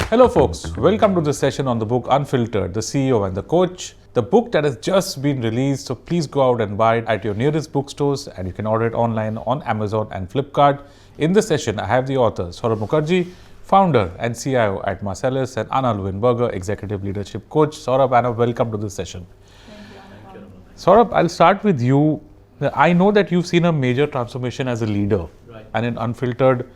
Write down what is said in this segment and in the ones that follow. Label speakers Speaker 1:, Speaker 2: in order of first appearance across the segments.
Speaker 1: Hello folks, welcome to this session on the book Unfiltered, the CEO and the Coach. The book that has just been released, so please go out and buy it at your nearest bookstores, and you can order it online on Amazon and Flipkart. In this session, I have the authors Saurabh Mukherjea, founder and CIO at Marcellus, and Ana Lueneburger, executive leadership coach. Saurabh, Ana, welcome to this session.
Speaker 2: Thank you.
Speaker 1: Saurabh, I'll start with you. I know that you've seen a major transformation as a leader,
Speaker 2: Right.
Speaker 1: And in Unfiltered,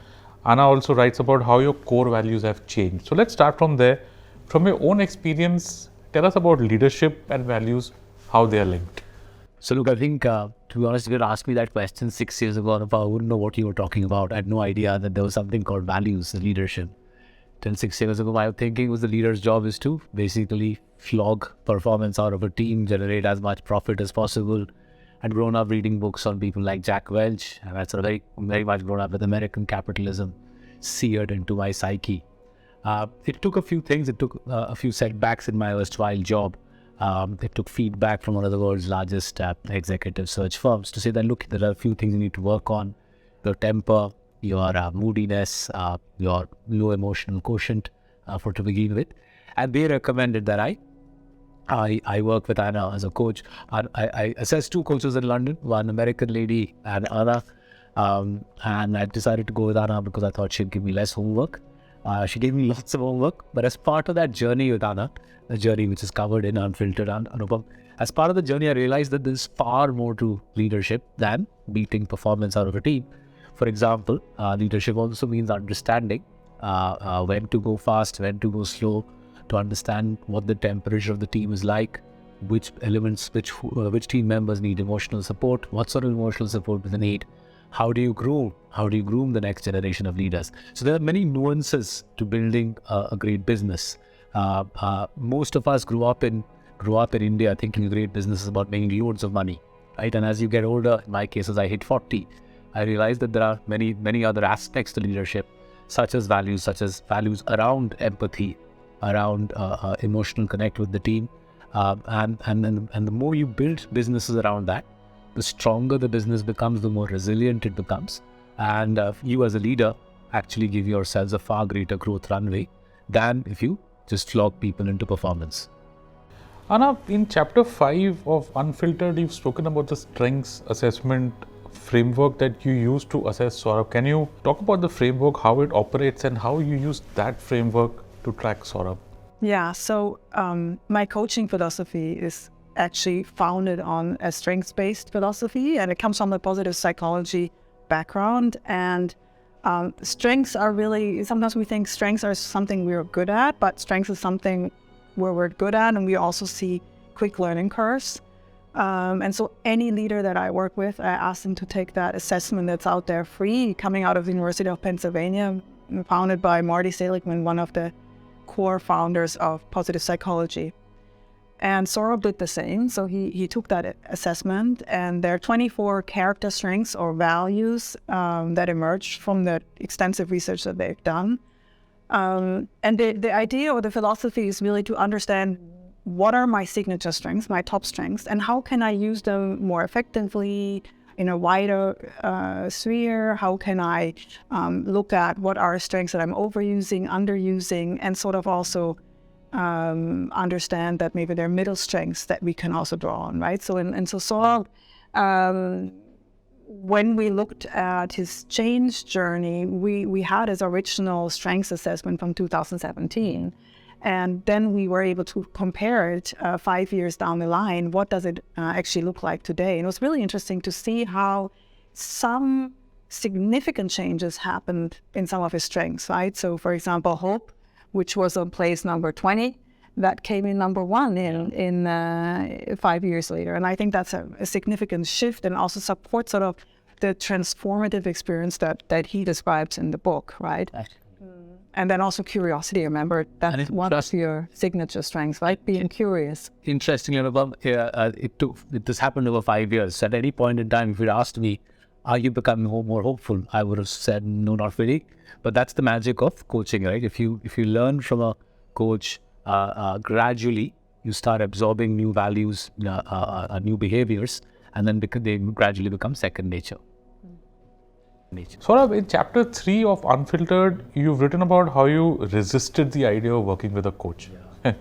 Speaker 1: Ana also writes about how your core values have changed. So let's start from there. From your own experience, tell us about leadership and values, how they are linked.
Speaker 2: So look, I think, to be honest, if you had asked me that question 6 years ago, I wouldn't know what you were talking about. I had no idea that there was something called values and leadership. Till 6 years ago, my thinking was the leader's job is to basically flog performance out of a team, generate as much profit as possible. I'd grown up reading books on people like Jack Welch, and I'd sort of very much grown up with American capitalism seared into my psyche. It took a few things. It took a few setbacks in my erstwhile job. It took feedback from one of the world's largest executive search firms to say that, look, there are a few things you need to work on. Your temper, your moodiness, your low emotional quotient to begin with. And they recommended that I work with Ana as a coach. I assessed two coaches in London, one American lady and Ana. And I decided to go with Ana because I thought she'd give me less homework. She gave me lots of homework, but as part of that journey with Ana, the journey which is covered in Unfiltered and Anupam, as part of the journey, I realized that there's far more to leadership than beating performance out of a team. For example, leadership also means understanding when to go fast, when to go slow, to understand what the temperature of the team is like, which elements, which team members need emotional support, what sort of emotional support do they need, how do you groom the next generation of leaders. So there are many nuances to building a great business. Most of us grew up in India thinking a great business is about making loads of money, right? And as you get older, in my case, as I hit 40, I realized that there are many other aspects to leadership, such as values around empathy, around emotional connect with the team, and the more you build businesses around that, the stronger the business becomes, the more resilient it becomes, and you as a leader actually give yourselves a far greater growth runway than if you just flog people into performance.
Speaker 1: Ana, in chapter 5 of Unfiltered, you've spoken about the strengths assessment framework that you use to assess Saurabh. Can you talk about the framework, how it operates, and how you use that framework to track Saurabh?
Speaker 3: Yeah, so my coaching philosophy is actually founded on a strengths-based philosophy, and it comes from a positive psychology background. And strengths are really, sometimes we think strengths are something we're good at, but strengths is something where we're good at, and we also see quick learning curves. And so any leader that I work with, I ask them to take that assessment that's out there free, coming out of the University of Pennsylvania, founded by Marty Seligman, one of the core founders of positive psychology. And Saurabh did the same. So he took that assessment, and there are 24 character strengths or values that emerged from the extensive research that they've done. And the idea or the philosophy is really to understand what are my signature strengths, my top strengths, and how can I use them more effectively in a wider sphere? How can I look at what are strengths that I'm overusing, underusing, and sort of also understand that maybe there are middle strengths that we can also draw on, right? So Saurabh, when we looked at his change journey, we had his original strengths assessment from 2017. And then we were able to compare it 5 years down the line. What does it actually look like today? And it was really interesting to see how some significant changes happened in some of his strengths, right? So for example, hope, which was on place number 20, that came in number 1 in 5 years later. And I think that's a significant shift, and also supports sort of the transformative experience that he describes in the book, right? And then also curiosity, remember, that's one of your signature strengths, right? Being curious.
Speaker 2: Interestingly, this happened over 5 years. At any point in time, if you'd asked me, are you becoming more hopeful? I would have said, no, not really. But that's the magic of coaching, right? If you learn from a coach gradually, you start absorbing new values, new behaviors, and then they gradually become second nature.
Speaker 1: Saurabh, in chapter 3 of Unfiltered, you've written about how you resisted the idea of working with a coach. Yeah.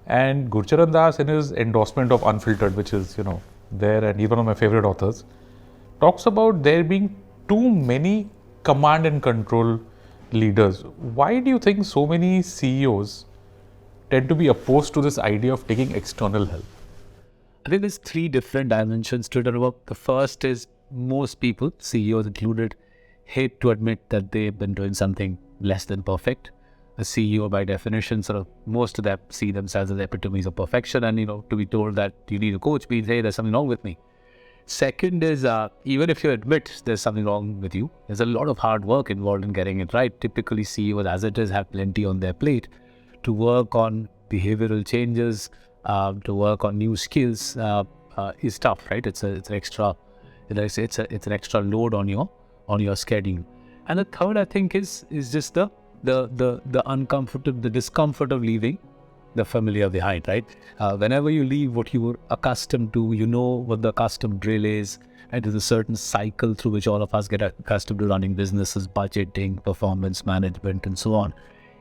Speaker 1: And Gurcharan Das, in his endorsement of Unfiltered, which is, there, and he's one of my favorite authors, talks about there being too many command and control leaders. Why do you think so many CEOs tend to be opposed to this idea of taking external help?
Speaker 2: I think there's 3 different dimensions to it. The first is most people, CEOs included, hate to admit that they've been doing something less than perfect. A CEO, by definition, most of them see themselves as epitomes of perfection, and to be told that you need a coach means, hey, there's something wrong with me. Second is, even if you admit there's something wrong with you, there's a lot of hard work involved in getting it right. Typically, CEOs, as it is, have plenty on their plate to work on behavioral changes, to work on new skills. Is tough, right? It's an extra load on your schedule. And the third, I think, is just the discomfort of leaving the familiar behind, right? Whenever you leave what you were accustomed to, what the accustomed drill is, and there's a certain cycle through which all of us get accustomed to running businesses, budgeting, performance management, and so on.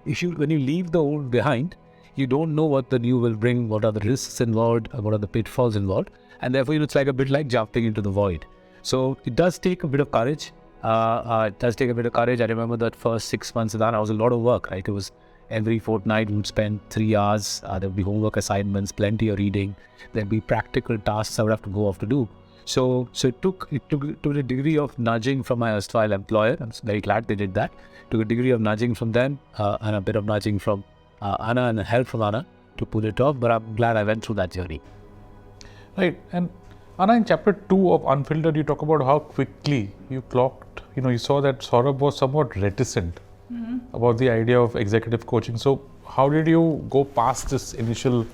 Speaker 2: When you leave the old behind, you don't know what the new will bring, what are the risks involved, what are the pitfalls involved, and therefore it's a bit like jumping into the void. So it does take a bit of courage. I remember that first 6 months of that, it was a lot of work, right? It was every fortnight we would spend 3 hours. There would be homework assignments, plenty of reading. There'd be practical tasks I would have to go off to do. So it took to a degree of nudging from my erstwhile employer. I'm very glad they did that. Took a degree of nudging from them and a bit of nudging from Ana and help from Ana to pull it off. But I'm glad I went through that journey.
Speaker 1: Right. And Ana, in chapter 2 of Unfiltered, you talk about how quickly you clocked, you saw that Saurabh was somewhat reticent about the idea of executive coaching. So how did you go past this initial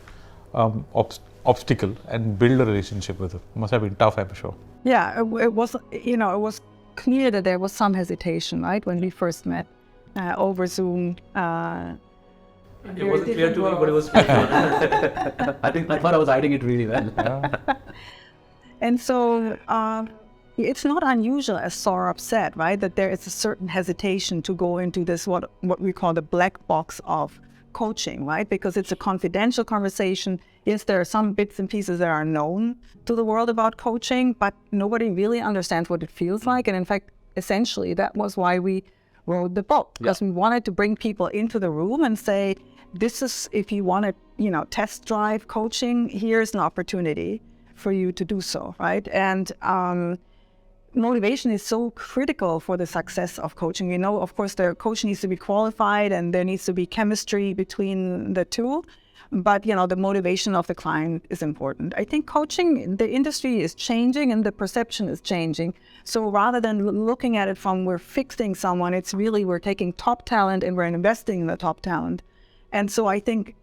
Speaker 1: obstacle and build a relationship with him? It must have been tough, I'm sure.
Speaker 3: Yeah, it was, it was clear that there was some hesitation, right, when we first met over Zoom.
Speaker 2: It wasn't clear to me, but it was clear. I thought I was hiding it really well.
Speaker 1: Yeah.
Speaker 3: And so it's not unusual, as Saurabh said, right, that there is a certain hesitation to go into this, what we call the black box of coaching, right? Because it's a confidential conversation. Yes, there are some bits and pieces that are known to the world about coaching, but nobody really understands what it feels like. And in fact, essentially, that was why we wrote the book, because we wanted to bring people into the room and say, this is, if you want to, test drive coaching, here's an opportunity for you to do so, right? And motivation is so critical for the success of coaching. Of course, the coach needs to be qualified and there needs to be chemistry between the two, but the motivation of the client is important. I think coaching, the industry is changing and the perception is changing. So rather than looking at it from we're fixing someone, it's really we're taking top talent and we're investing in the top talent. And so I think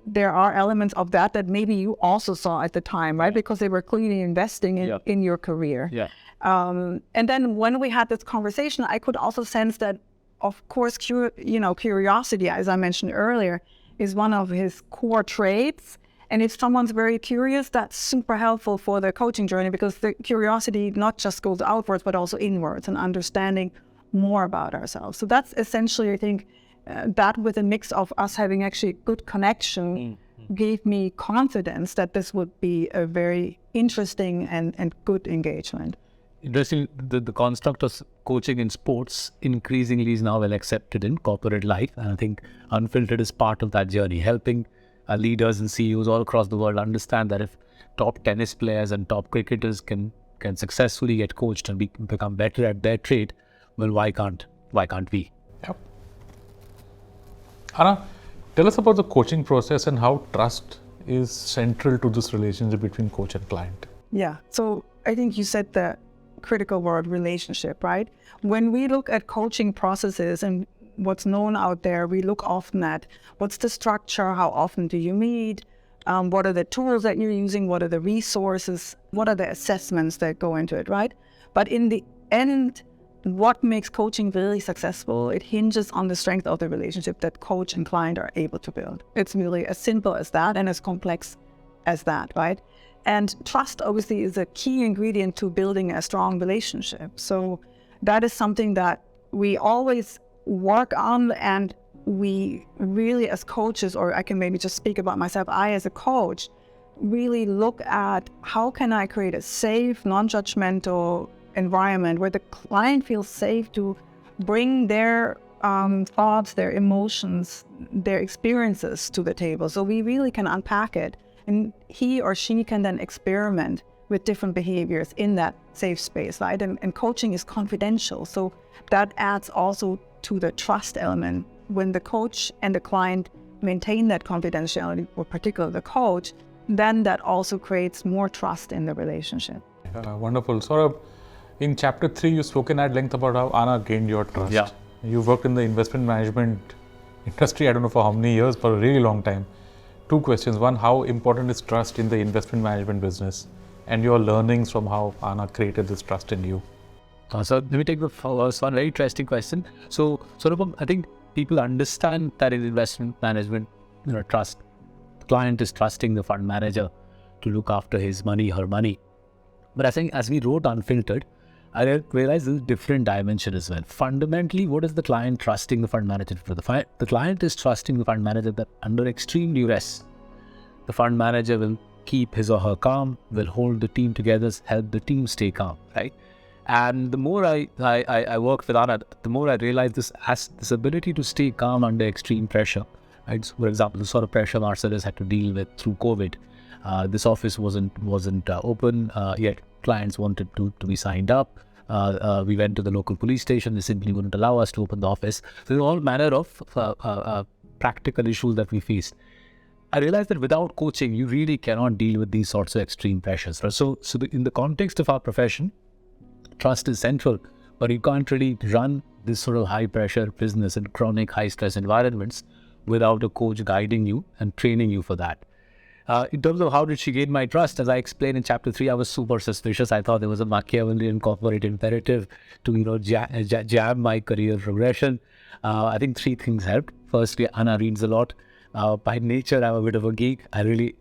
Speaker 3: there are elements of that maybe you also saw at the time, right? Because they were clearly investing in your career.
Speaker 2: Yeah.
Speaker 3: And then when we had this conversation, I could also sense that, of course, curiosity, as I mentioned earlier, is one of his core traits. And if someone's very curious, that's super helpful for the coaching journey, because the curiosity not just goes outwards, but also inwards and understanding more about ourselves. So that's essentially, I think, that with a mix of us having actually good connection gave me confidence that this would be a very interesting and good engagement.
Speaker 2: Interesting, the construct of coaching in sports increasingly is now well accepted in corporate life. And I think Unfiltered is part of that journey, helping leaders and CEOs all across the world understand that if top tennis players and top cricketers can successfully get coached and become better at their trade, well, why can't we?
Speaker 1: Yep. Ana, tell us about the coaching process and how trust is central to this relationship between coach and client.
Speaker 3: Yeah, so I think you said the critical word, relationship, right? When we look at coaching processes and what's known out there, we look often at what's the structure, how often do you meet, what are the tools that you're using, what are the resources, what are the assessments that go into it, right? But in the end, what makes coaching really successful, it hinges on the strength of the relationship that coach and client are able to build. It's really as simple as that and as complex as that, right? And trust obviously is a key ingredient to building a strong relationship. So that is something that we always work on, and we really as coaches, or I can maybe just speak about myself, I as a coach, really look at how can I create a safe, non-judgmental environment where the client feels safe to bring their thoughts, their emotions, their experiences to the table. So we really can unpack it, and he or she can then experiment with different behaviors in that safe space, right? And coaching is confidential, so that adds also to the trust element. When the coach and the client maintain that confidentiality, or particularly the coach, then that also creates more trust in the relationship.
Speaker 1: Wonderful. Saurabh, in chapter 3, you've spoken at length about how Ana gained your trust.
Speaker 2: Yeah.
Speaker 1: You've worked in the investment management industry, I don't know for how many years, for a really long time. 2 questions. One, how important is trust in the investment management business? And your learnings from how Ana created this trust in you.
Speaker 2: So let me take the first one, very interesting question. So Saurabh, I think people understand that in investment management, trust. The client is trusting the fund manager to look after his money, her money. But I think as we wrote Unfiltered, I realized there's a different dimension as well. Fundamentally, what is the client trusting the fund manager for? The client is trusting the fund manager that under extreme duress, the fund manager will keep his or her calm, will hold the team together, help the team stay calm, right? And the more I work with Ana, the more I realize this ability to stay calm under extreme pressure, right? So for example, the sort of pressure Marcellus had to deal with through COVID. This office wasn't open yet. Clients wanted to be signed up. We went to the local police station. They simply wouldn't allow us to open the office. So there are all manner of practical issues that we faced. I realized that without coaching, you really cannot deal with these sorts of extreme pressures. Right? So in the context of our profession, trust is central, but you can't really run this sort of high pressure business in chronic high stress environments without a coach guiding you and training you for that. In terms of how did she gain my trust, as I explained in chapter 3, I was super suspicious. I thought there was a Machiavellian corporate imperative to jam my career progression. I think 3 things helped. Firstly, Ana reads a lot. By nature, I'm a bit of a geek. I really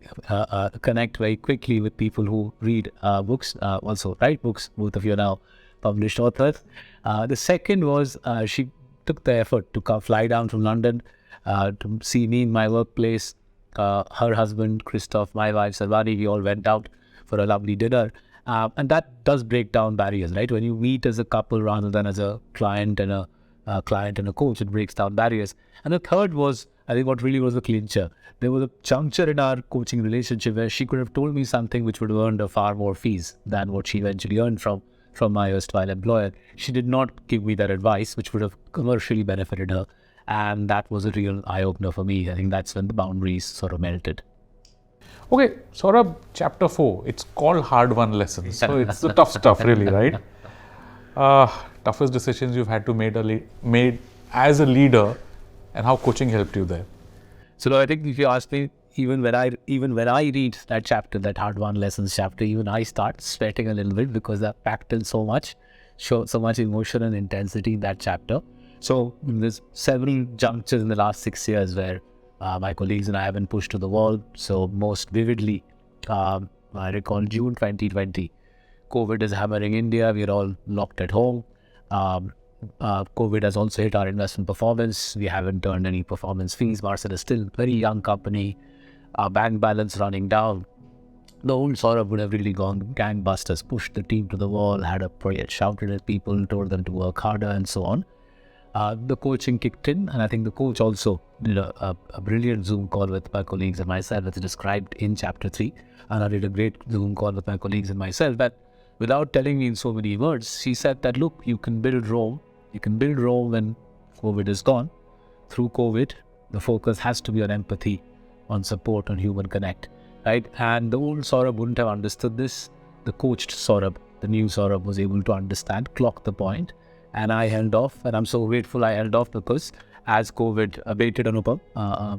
Speaker 2: connect very quickly with people who read books, also write books. Both of you are now published authors. The second was she took the effort to fly down from London to see me in my workplace. Her husband, Christoph, my wife, Sarvani, we all went out for a lovely dinner. And that does break down barriers, right? When you meet as a couple rather than as a client and a coach, it breaks down barriers. And the third was, I think what really was a clincher. There was a juncture in our coaching relationship where she could have told me something which would have earned her far more fees than what she eventually earned from my erstwhile employer. She did not give me that advice, which would have commercially benefited her. And that was a real eye-opener for me. I think that's when the boundaries sort of melted.
Speaker 1: Okay, Saurabh, chapter 4, it's called Hard-Won Lessons. So it's the tough stuff really, right? Toughest decisions you've had to made as a leader, and how coaching helped you there.
Speaker 2: So I think if you ask me, even when I read that chapter, that Hard-Won Lessons chapter, even I start sweating a little bit because I've packed in so much emotion and intensity in that chapter. So there's several junctures in the last 6 years where my colleagues and I have been pushed to the wall. So most vividly, I recall June 2020. COVID is hammering India. We're all locked at home. COVID has also hit our investment performance. We haven't earned any performance fees. Marcellus is still a very young company. Our bank balance running down. The old Saurabh would have really gone gangbusters, pushed the team to the wall, had a prayer, shouted at people, told them to work harder and so on. The coaching kicked in, and I think the coach also did a brilliant Zoom call with my colleagues and myself, as described in chapter 3. And I did a great Zoom call with my colleagues and myself. But without telling me in so many words, she said that, look, you can build Rome. You can build Rome when COVID is gone. Through COVID, the focus has to be on empathy, on support, on human connect, right? And the old Saurabh wouldn't have understood this. The coached Saurabh, the new Saurabh, was able to understand, clock the point. And I held off, and I'm so grateful I held off, because as COVID abated, Anupam,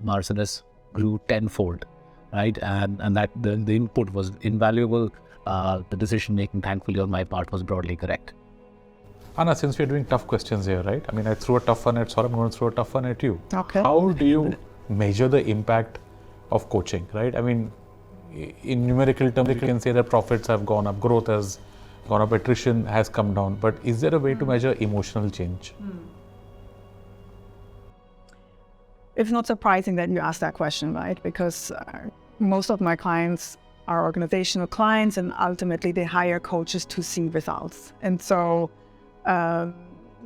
Speaker 2: Marcellus grew tenfold, right? And that the input was invaluable. The decision-making, thankfully, on my part was broadly correct.
Speaker 1: Ana, since we're doing tough questions here, right? I mean, I threw a tough one at Saurabh, I'm going to throw a tough one at you.
Speaker 3: Okay.
Speaker 1: How do you measure the impact of coaching, right? I mean, in numerical terms, you can say that profits have gone up, growth has gone up, attrition has come down. But is there a way to measure emotional change?
Speaker 3: It's not surprising that you asked that question, right? Because most of my clients are organizational clients, and ultimately they hire coaches to see results. And so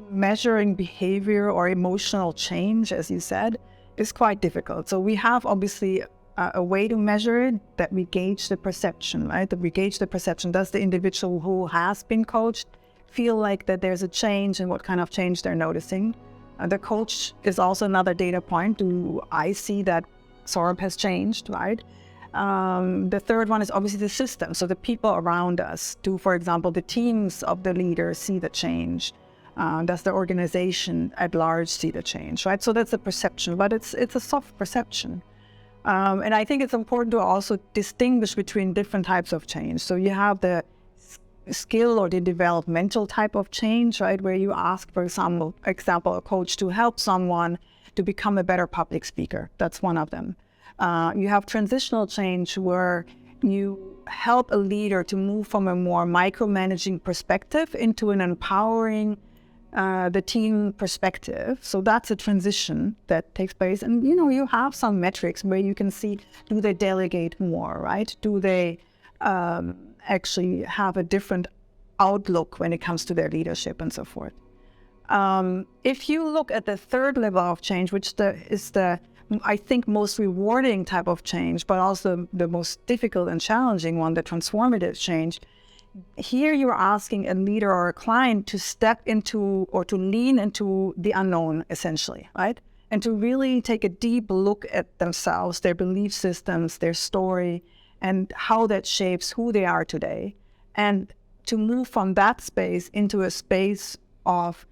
Speaker 3: measuring behavior or emotional change, as you said, is quite difficult. So we have obviously a way to measure it, that we gauge the perception, right? That we gauge the perception. Does the individual who has been coached feel like that there's a change, and what kind of change they're noticing? The coach is also another data point. Do I see that Saurabh has changed, right? The third one is obviously the system. So the people around us. Do, for example, the teams of the leaders see the change? Does the organization at large see the change, right? So that's the perception, but it's a soft perception. And I think it's important to also distinguish between different types of change. So you have the skill or the developmental type of change, right? Where you ask, for example, a coach to help someone to become a better public speaker. That's one of them. You have transitional change, where you help a leader to move from a more micromanaging perspective into an empowering the team perspective. So that's a transition that takes place. And, you have some metrics where you can see, do they delegate more, right? Do they actually have a different outlook when it comes to their leadership and so forth? If you look at the third level of change, which is the, I think, most rewarding type of change, but also the most difficult and challenging one, the transformative change, here you're asking a leader or a client to step into or to lean into the unknown, essentially, right? And to really take a deep look at themselves, their belief systems, their story, and how that shapes who they are today. And to move from that space into a space of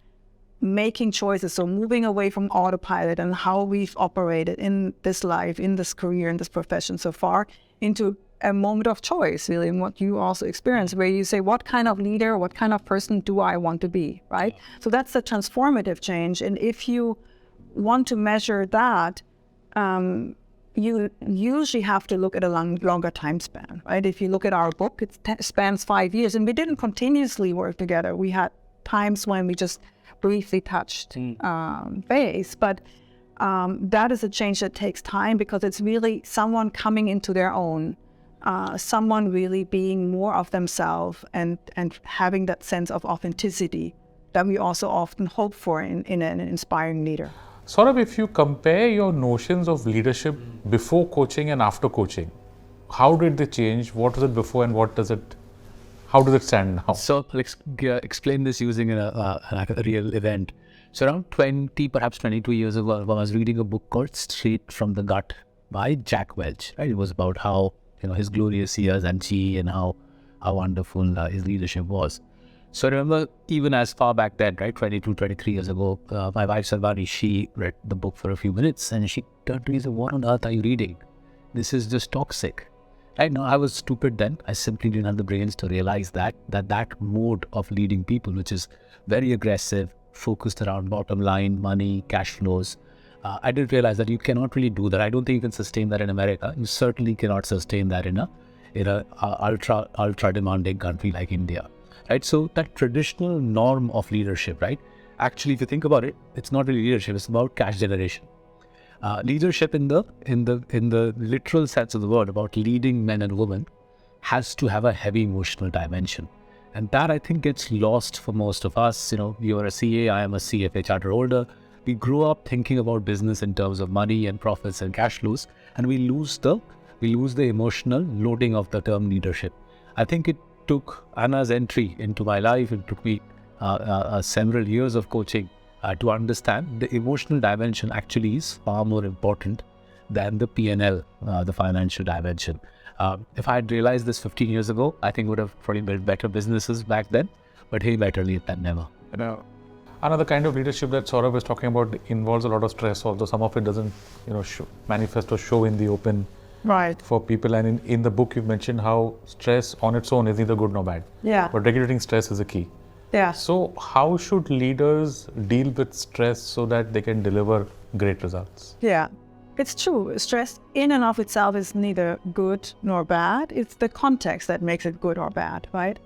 Speaker 3: making choices, so moving away from autopilot and how we've operated in this life, in this career, in this profession so far, into a moment of choice, really, and what you also experience, where you say, what kind of leader, what kind of person do I want to be, right? So that's a transformative change. And if you want to measure that, you usually have to look at a longer time span, right? If you look at our book, it spans 5 years, and we didn't continuously work together. We had times when we just briefly touched base, but that is a change that takes time, because it's really someone coming into their own, someone really being more of themselves and having that sense of authenticity that we also often hope for in an inspiring leader.
Speaker 1: Saurabh, if you compare your notions of leadership before coaching and after coaching, how did they change? What was it before, and how does it stand now?
Speaker 2: So let's explain this using a real event. So around 20, perhaps 22 years ago, I was reading a book called Straight from the Gut by Jack Welch. Right? It was about how his glorious years and GE, and how wonderful his leadership was. So I remember, even as far back then, right, 22, 23 years ago, my wife Sarvani, she read the book for a few minutes, and she turned to me and said, "What on earth are you reading? This is just toxic." Right? Now, I was stupid then. I simply didn't have the brains to realize that mode of leading people, which is very aggressive, focused around bottom line, money, cash flows, I didn't realize that you cannot really do that. I don't think you can sustain that in America. You certainly cannot sustain that in a ultra demanding country like India. Right? So that traditional norm of leadership, right? Actually, if you think about it, it's not really leadership. It's about cash generation. Leadership in the literal sense of the word, about leading men and women, has to have a heavy emotional dimension, and that, I think, gets lost for most of us. You're a CA, I am a CFA charter holder. We grow up thinking about business in terms of money and profits and cash flows, and we lose the emotional loading of the term leadership. I think it took Anna's entry into my life. It took me several years of coaching to understand the emotional dimension actually is far more important than the P&L, the financial dimension. If I had realized this 15 years ago, I think would have probably built better businesses back then, but hey, better late than never.
Speaker 1: Another kind of leadership that Saurabh is talking about involves a lot of stress, although some of it doesn't manifest or show in the open,
Speaker 3: right,
Speaker 1: for people. And in the book, you mentioned how stress on its own is neither good nor bad.
Speaker 3: Yeah.
Speaker 1: But regulating stress is a key.
Speaker 3: Yeah.
Speaker 1: So how should leaders deal with stress so that they can deliver great results?
Speaker 3: Yeah. It's true. Stress in and of itself is neither good nor bad. It's the context that makes it good or bad, right?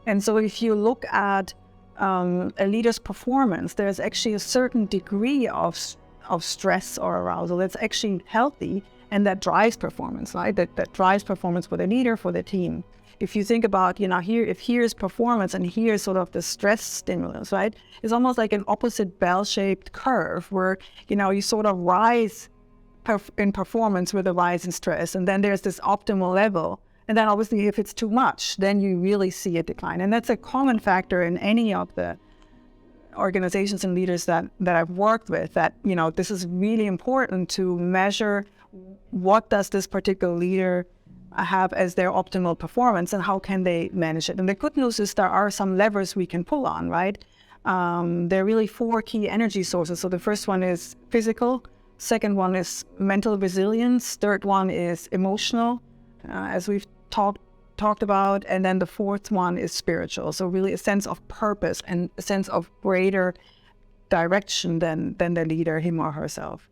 Speaker 3: And so if you look at a leader's performance, there's actually a certain degree of stress or arousal that's actually healthy, and that drives performance, right? That drives performance for the leader, for the team. If you think about, if here's performance and here's sort of the stress stimulus, right? It's almost like an opposite bell-shaped curve where, you sort of rise in performance with a rise in stress. And then there's this optimal level. And then obviously if it's too much, then you really see a decline. And that's a common factor in any of the organizations and leaders that I've worked with, that, this is really important to measure what does this particular leader have as their optimal performance and how can they manage it. And the good news is there are some levers we can pull on, right? There are really 4 key energy sources. So the first one is physical, second one is mental resilience, third one is emotional, as we've talked about, and then the fourth one is spiritual. So really a sense of purpose and a sense of greater direction than the leader, him or herself.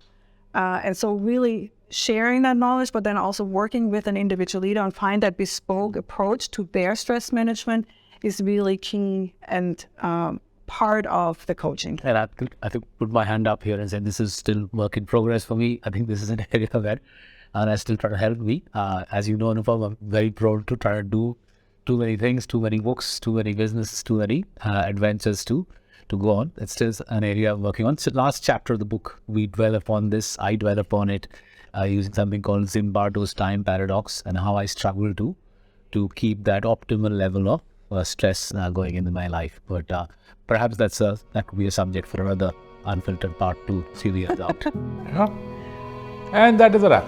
Speaker 3: And so really sharing that knowledge, but then also working with an individual leader and find that bespoke approach to their stress management is really key and part of the coaching.
Speaker 2: And I think put my hand up here and say this is still work in progress for me. I think this is an area where Ana still trying to help me. As you know, Anupam, I'm very proud to try to do too many things, too many books, too many businesses, too many adventures to go on. It's still an area I'm working on. So last chapter of the book, we dwell upon this. I dwell upon it using something called Zimbardo's time paradox and how I struggle to keep that optimal level of stress going into my life. But perhaps that could be a subject for another Unfiltered part 2 series out.
Speaker 1: And that is a wrap.